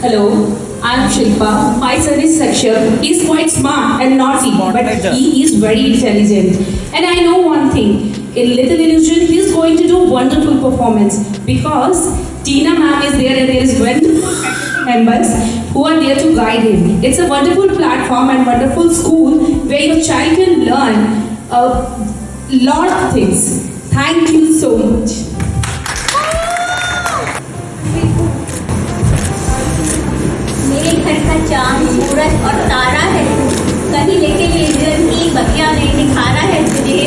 Hello, I'm Shilpa. My son is Saksham. He's quite smart and naughty, but he is very intelligent. And I know one thing. In Little Illusion, he's going to do wonderful performance because Tina ma'am is there and there is wonderful members who are there to guide him. It's a wonderful platform and wonderful school where your child can learn a lot of things. Thank you so much. मेरे घर का चांद सूरज और तारा है कहीं लेके ये की बगिया ने निखारा है तुझे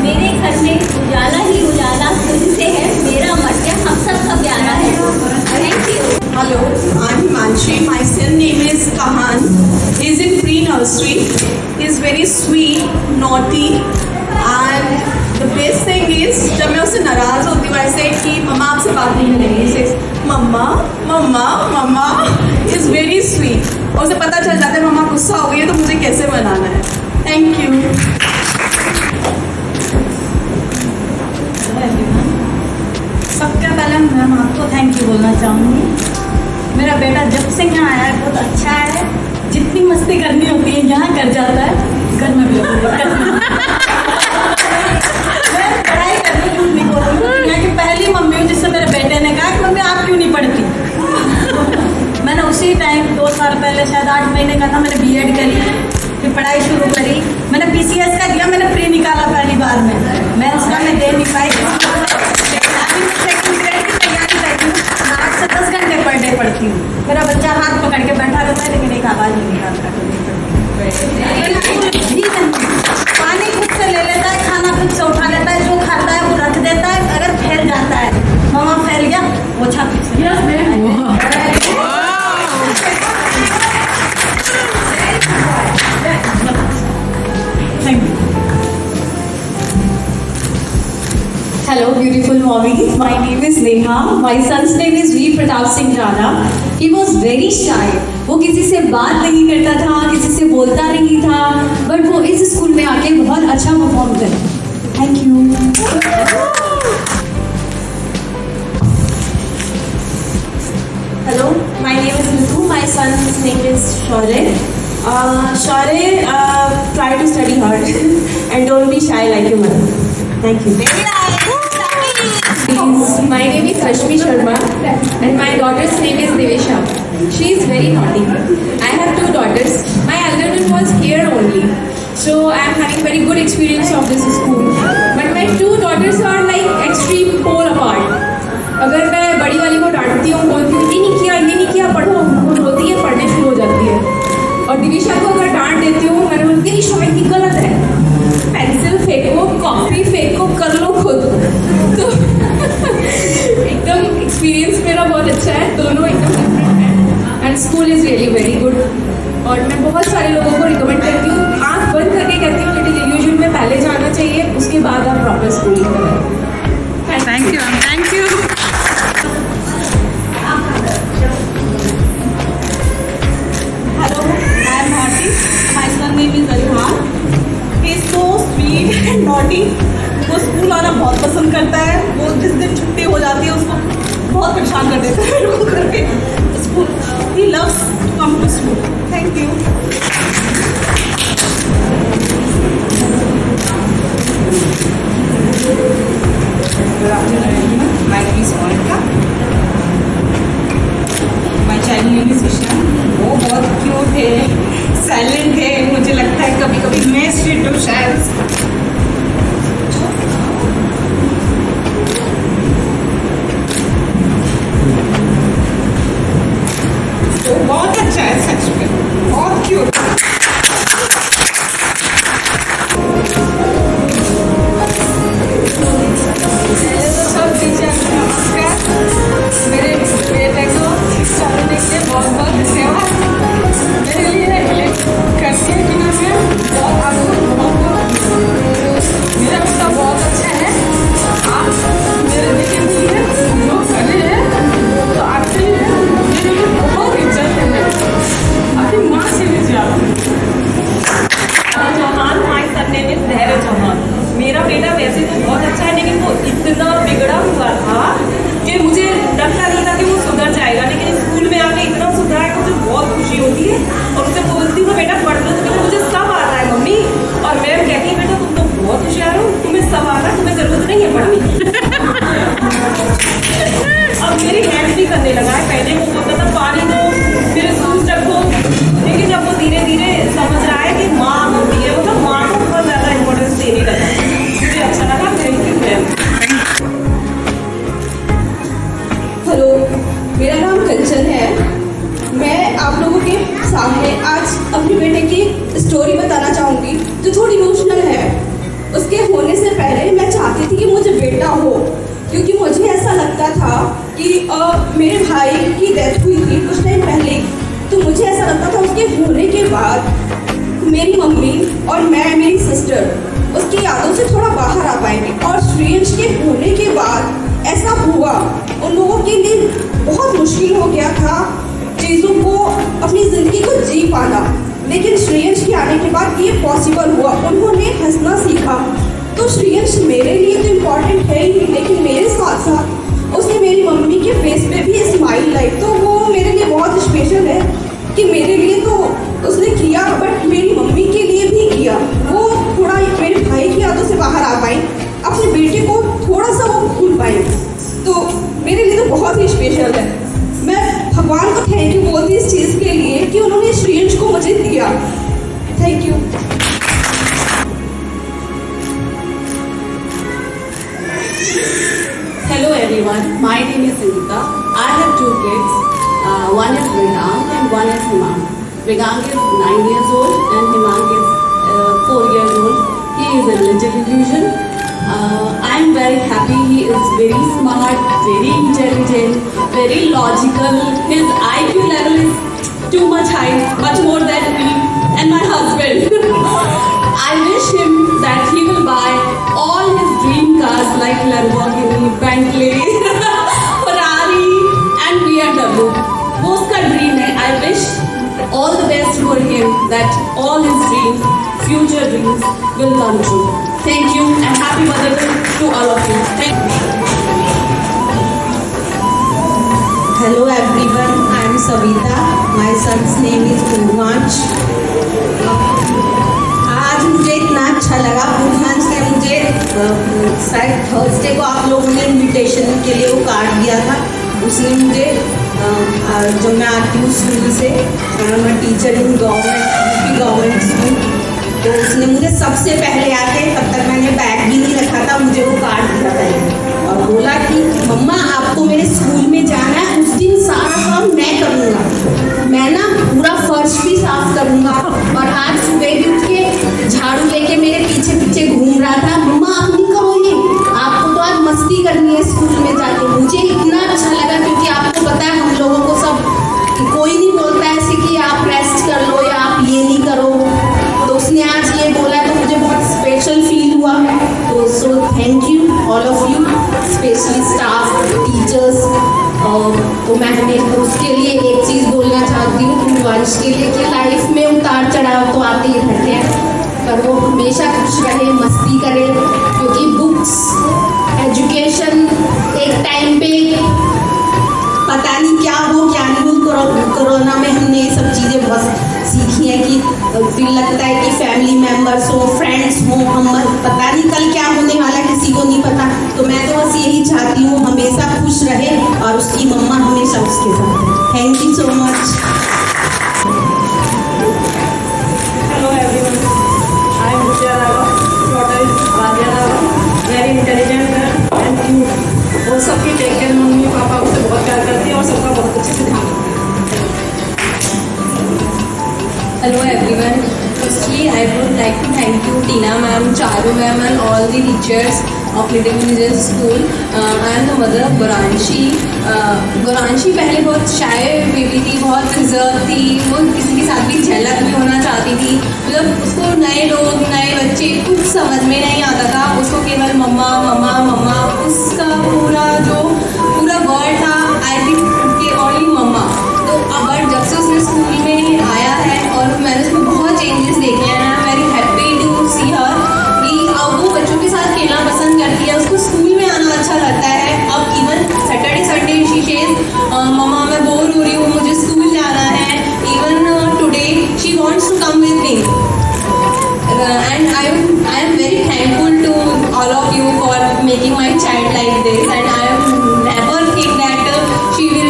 मेरे घर में उजाला ही उजाला तुझसे है मेरा मर्जा हम सब का प्यारा है thank you Hello, I'm Himanshi. My son name is Kahan. He's in pre-nursery. He's very sweet, naughty, and the best thing is जब मैं उससे नाराज होती हूँ ऐसे कि मम्मा आपसे बात नहीं करेंगी, he says mamma mamma mamma is very sweet. और उसे पता चल जाता है मम्मा गुस्सा हो गई है तो मुझे कैसे मनाना है. Thank you. सबसे पहले मैं आपको थैंक यू बोलना चाहूँगी. मेरा बेटा जब से यहाँ आया है बहुत अच्छा है. जितनी मस्ती करनी होती है यहाँ कर जाता है, घर में भी होती है. मैं पढ़ाई करने क्यों नहीं बोलूँगी. यहाँ की पहली मम्मी हूँ जिससे मेरे बेटे ने कहा कि मम्मी आप क्यों नहीं पढ़ती. मैंने उसी टाइम 2 साल पहले शायद 8 महीने का था मैंने बीएड करी, फिर पढ़ाई शुरू करी. मैंने पीसीएस का दिया, मैंने प्री निकाला पहली बार में. मैं उसका मैं दे नहीं पाई. आठ से 10 घंटे पर डे पढ़ती हूँ. मेरा बच्चा हाथ पकड़ के बैठा रहता है लेकिन एक आवाज़ नहीं निकालता. पानी खुद से ले लेता है, खाना खुद से उठा लेता है, जो खाता है वो रख देता है. अगर फैल जाता है मामा फैल गया वो छाती से thank you. Hello, beautiful mommy. My name is Neha. My son's name is V. Pratap Singh Rana. He was very shy. वो किसी से बात नहीं करता था, किसी से बोलता नहीं था, बट वो इस स्कूल में आके बहुत अच्छा परफॉर्म कर. Thank you. Hello, my name is Mithu. My son's name is Shaurya. Shaurya, try to study hard and don't be shy like your mother. Thank you. My name is Rashmi Sharma and my daughter's name is Devesha. She is very naughty. I have 2 daughters. My elder one was here only. So I am having very good experience of this school. But my 2 daughters are like extreme pole apart. अगर मैं बड़ी वाली को डांटती हूँ, बोलती हूँ ये नहीं किया पढ़ो, वो बोलती है पढ़ने शुरू हो जाती है. और दिविशा को अगर डांट देती हूँ, मैंने बोलती है शायद ही गलत है, पेंसिल फेंको, कॉपी फेंको, कर लो खुद. तो एकदम एक्सपीरियंस मेरा बहुत अच्छा है, दोनों एकदम डिफरेंट हैं and school is really very good. और मैं बहुत सारे लोगों को रिकमेंड करती हूँ, आँख बंद करके कहती हूँ लिटिल इल्यूजन में पहले जाना चाहिए, उसके बाद आप प्रॉपर स्कूलिंग करें. Thank you. Thank you. Hello, I am Bharti. My son name is Arhan. He is so sweet and naughty. वो स्कूल आना बहुत पसंद करता है. वो जिस दिन छुट्टी हो जाती है उसको बहुत परेशान कर देता है मेरे को करके school. He loves to come to school. Thank you. Good afternoon everyone. My name is Monica. My child name is Vishnu. वो बहुत क्यूट है, साइलेंट है. मुझे लगता है कभी कभी मैं स्ट्रिक्ट हूँ शायद. तो बहुत अच्छा है सच में, बहुत सामने आज अपने बेटे की स्टोरी बताना चाहूँगी जो थोड़ी इमोशनल है। उसके होने से पहले मैं चाहती थी कि मुझे बेटा हो, क्योंकि मुझे ऐसा लगता था कि मेरे भाई की डेथ हुई थी कुछ टाइम पहले, तो मुझे ऐसा लगता था उसके होने के बाद मेरी मम्मी और मैं, मेरी सिस्टर उसकी यादों से थोड़ा बाहर आ पाएंगे। और श्रेयंश के होने के बाद ऐसा हुआ, उन लोगों के लिए बहुत मुश्किल हो गया था चीज़ों को, अपनी ज़िंदगी को जी पाना, लेकिन श्रेयंश के आने के बाद ये पॉसिबल हुआ। उन्होंने हंसना सीखा। तो श्रेयंश मेरे लिए तो इम्पॉर्टेंट है ही, लेकिन मेरे साथ साथ उसने मेरी मम्मी के फेस पे भी स्माइल लाई, तो वो मेरे लिए बहुत स्पेशल है कि मेरे लिए तो उसने किया, बट मेरी मम्मी के लिए भी किया। वो थोड़ा मेरे भाई की यादों से बाहर आ पाई, अपने बेटे को थोड़ा सा वो भूल पाई, तो मेरे लिए तो बहुत ही स्पेशल है। मैं भगवान को थैंक यू बोलती इस चीज़ के लिए कि उन्होंने श्रेयंश को मुझे दिया। Thank you. Hello everyone, my name is Sangeeta. I have two kids. One is Vedang and one is Himang. Vedang is 9 years old and Himang is 4 years old. He is a little illusion. I am very happy. He is very smart, very intelligent, very logical. His IQ level is too much high, much more than me and my husband. I wish him that he will buy all his dream cars like Lamborghini, Bentley, Ferrari and BMW. वो उसका dream है. I wish all the best for him that all his dreams, future dreams will come true. Thank you and happy Mother's Day to all of you. Thank you. Hello everyone, I am Savita. My son's name is Purvansh. आज मुझे इतना अच्छा लगा, पूर्वांश ने मुझे शायद Thursday को आप लोगों ने इनविटेशन के लिए वो कार्ड दिया था। उसने मुझे जो मैं आती हूँ स्कूल से, मैं टीचर हूँ गवर्नमेंट स्कूल, तो उसने मुझे सबसे पहले आके, तब तक मैंने बैग भी नहीं रखा था, मुझे वो कार्ड दिया था और बोला कि मम्मा आपको मेरे स्कूल में जाना है, उस दिन सारा काम मैं करूँगा, मैं ना पूरा फर्श भी साफ करूँगा। और आज सुबह भी उठ के झाड़ू लेके मेरे पीछे पीछे घूम रहा था, मम्मा आप नहीं करोगे, आपको तो आज मस्ती करनी है स्कूल में जाके। मुझे इतना अच्छा लगा, क्योंकि आपको पता है हम लोगों को सब कोई नहीं बोलता ऐसे कि आप रेस्ट कर लो या आप ये नहीं करो, तो उसने आज ये बोला तो मुझे बहुत स्पेशल फील हुआ। तो so thank you all of you, specially staff, teachers. तो मैं हमें उसके लिए एक चीज़ बोलना चाहती हूँ पूर्वांश के लिए कि लाइफ में उतार चढ़ाव तो आते ही रहते हैं, पर वो हमेशा खुश रहे, मस्ती करे, क्योंकि बुक्स, एजुकेशन एक टाइम पे पता नहीं क्या हो क्या नहीं हो। कोरोना में हमने ये सब चीज़ें बहुत सीखी है कि फिर लगता है कि फैमिली मेम्बर्स हो, फ्रेंड्स हो, हम पता नहीं कल क्या होने वाला, किसी को नहीं पता। तो मैं तो बस यही चाहती हूँ हमेशा खुश रहे और उसकी मम्मा हमेशा उसके साथ। Thank you so much. Hello everyone, I am Ruchia Raghav, daughter is Radhya Raghav, very intelligent girl and cute. वो सबकी टेक केयर, मम्मी पापा उसे बहुत प्यार करती है और सबका बहुत अच्छे से ध्यान रखती है। Hello everyone. Firstly, I would like to thank you, Tina ma'am, Charu ma'am, and all the teachers of Little Villages School. I am the mother of Goranshi. Goranshi पहले बहुत शाय बेबी थी, बहुत रिजर्व थी, वो किसी के साथ भी झलक नहीं होना चाहती थी। मतलब उसको नए लोग, नए बच्चे कुछ समझ में नहीं आता था, उसको केवल मम्मा मम्मा मम्मा, उसका पूरा वर्ड था आई थिंक कि ओनली मम्मा। तो अब जब से उसने स्कूल में आया है और मैंने उसमें बहुत चेंजेस देखे हैं, I am very happy to see her कि अब वो बच्चों के साथ खेलना पसंद करती है, उसको स्कूल में आना अच्छा लगता है। अब even Saturday Sunday she says mamma मैं बोर हो रही हूँ, मुझे स्कूल जाना है। Even today she wants to come with me and I am very thankful to all of you for making my child like this and I am never think that she will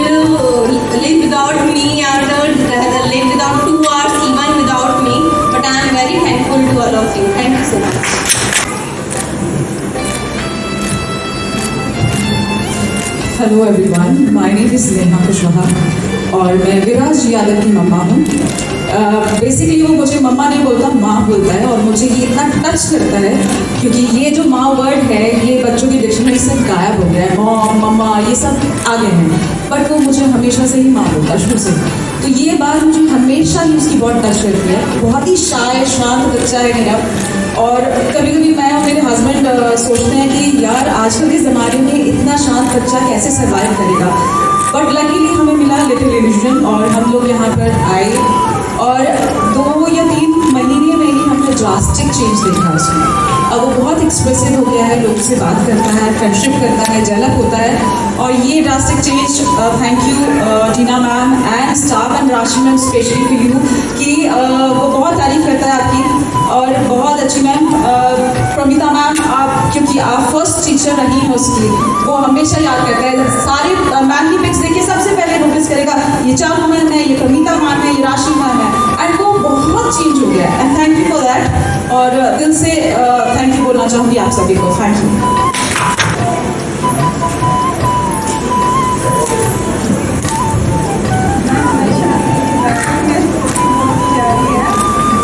live without me or live without 2 hours even without me, but I am very thankful to all of you. Thank you so much. Hello everyone, my name is Neha Kushwaha. और मैं विराज यादव की मम्मा हूँ। Basically वो मुझे मम्मा नहीं बोलता, माँ बोलता है, और मुझे ये इतना टच करता है क्योंकि ये जो माँ वर्ड है ये बच्चों की डिक्शनरी से गायब हो गया है। मॉम, मम्मा ये सब आ गए हैं, बट वो मुझे हमेशा से ही माँ बोलता है, शुरू से। तो ये बात मुझे हमेशा ही उसकी बहुत टच करती है। बहुत ही शाय शांत बच्चा है मेरा, और कभी कभी मैं और मेरे हस्बैंड सोचते हैं कि यार आजकल के ज़माने में इतना शांत बच्चा कैसे सर्वाइव करेगा, बट लकीली हमें मिला लिटिल इल्यूजन और हम लोग यहाँ पर आए, और 2 या 3 महीने में ही हमने ड्रास्टिक चेंज देखा उसमें। अब वो बहुत एक्सप्रेसिव हो गया है, लोगों से बात करता है, फ्रेंडशिप करता है, झलक होता है, और ये drastic change thank you Tina ma'am and staff and राशि मैम स्पेशली फॉर यू कि वो बहुत तारीफ करता है आपकी, और बहुत अच्छी मैम प्रमिता मैम, आप क्योंकि आप फर्स्ट टीचर रही हैं उसकी, वो हमेशा याद करता है। सारे मैम की पिक्स देखिए, सबसे पहले नोटिस करेगा ये चार मैम है, ये प्रमिता मैम है, ये राशि मैम है, एंड वो बहुत चेंज हो गया है, and thank you for that. और दिल से थैंक यू बोलना चाहूँगी आप सभी को, थैंक यू।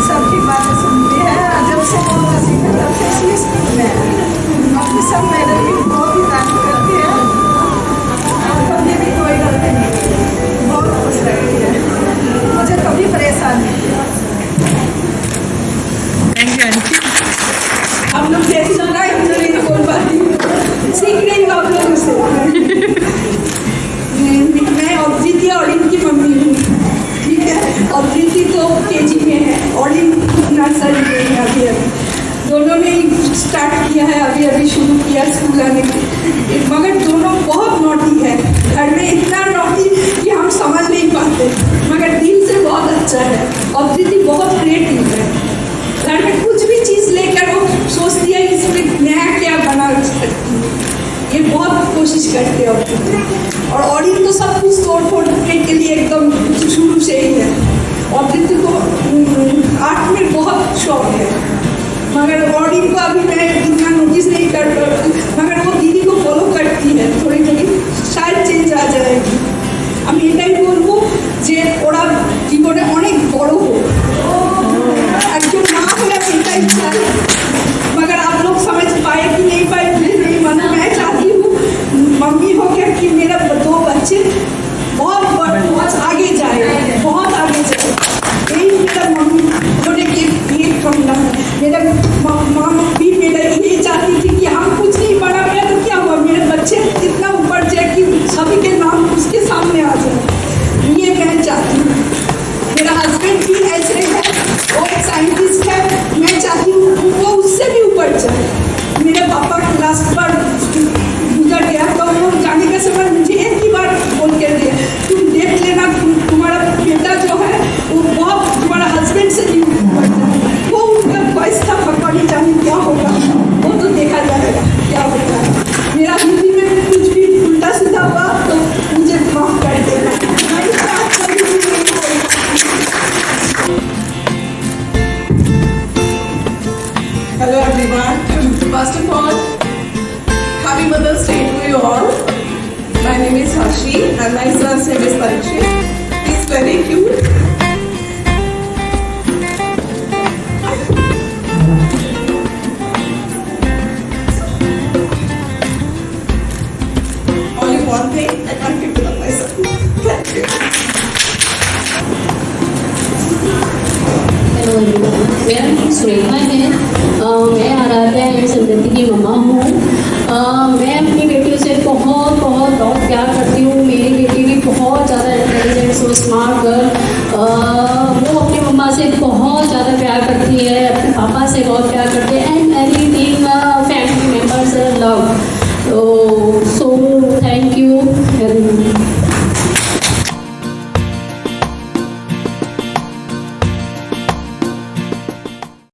सबकी बातें सुनती है, जब से बोलना सीखा तब से इसलिए स्कूल में अपनी सब मेरे लिए बहुत ही तारीफ करती है, और कभी भी कोई गलती नहीं की, बहुत खुश रहती है, मुझे कभी परेशान नहीं किया। आप लोग देख सुन रहे हैं, मुझे नहीं बोल पाती, सीख रही हूँ आप लोगों से। मैं अवधि और इनकी मम्मी हूँ, ठीक है। अवधि तो KG में है और इन नर्सरी में है अभी दोनों ने स्टार्ट किया है, अभी शुरू किया स्कूल आने की, मगर दोनों बहुत नॉटी है, घर में इतना नॉटी कि हम समझ नहीं पाते, मगर दिल से बहुत अच्छा है। अवधि बहुत क्रिएटिव है, घर में कुछ भी चीज़ लेकर वो सोचती है इसमें नया क्या बना सकती है, ये बहुत कोशिश करते हैं। और ऑडिन तो सब कुछ तोड़ फोड़ने के लिए एकदम शुरू से ही है। और दीदी को आर्ट में बहुत शौक है, मगर ऑडिन को अभी मैं इतना नोटिस नहीं कर पाती, मगर वो दीदी को फॉलो करती है, थोड़ी थोड़ी शायद चेंज आ जाएगी। আমি এটাই বলবো যে ওরা জীবনে অনেক বড় হোক, একজন মা হলে আমি এটাই চাই, मगर आप लोग समझ पाए कि नहीं पाए मुझे नहीं मालूम। मैं चाहती हूँ मम्मी हो गया कि मेरा 2 बच्चे बहुत आगे जाए, बहुत आगे जाए, यही मेरा मम्मी उन्होंने ये करना है। मेरा माँ भी मेरा ये चाहती थी कि हम कुछ नहीं बड़ा गया तो क्या हुआ, मेरे बच्चे इतना ऊपर जाए कि सभी के नाम उसके सामने आ जाए, ये मैं चाहती हूँ। मेरा हस्बैंड भी ऐसे है, वो एक साइंटिस्ट है, मैं चाहती हूँ वो उससे भी ऊपर जाए। मेरे पापा लास्ट बार गुजर गया तो वो जाने का समय मुझे एक ही बार बोल के दिया, तुम देख लेना तुम्हारा बेटा जो है वो बहुत तुम्हारा हस्बैंड से भी ऊपर जाए। वो उनका वॉइस था, पकड़ी जाने क्या होगा वो तो देखा जाएगा क्या होता है। मेरा हिंदी में कुछ भी उल्टा सीधा हुआ तो मुझे माफ कर देना। मैं इस बात कभी भी नहीं बोलती। Hello everyone. First of all, Happy Mother's Day to you all. My name is Hashi and my son's name is Parikshit. He's very cute. Only one thing, I can't keep it up myself. Thank you. Hello everyone, मेरा नाम सुरेखा है। मैं आराध्या एवं संगति की मम्मा हूँ। मैं अपनी बेटियों से बहुत बहुत बहुत प्यार करती हूँ। मेरी बेटी भी बहुत ज़्यादा इंटेलिजेंट, सो स्मार्ट गर्ल। वो अपनी मम्मा से बहुत ज़्यादा प्यार करती है, अपने पापा से बहुत प्यार करती है, and everything family members love. So thank you.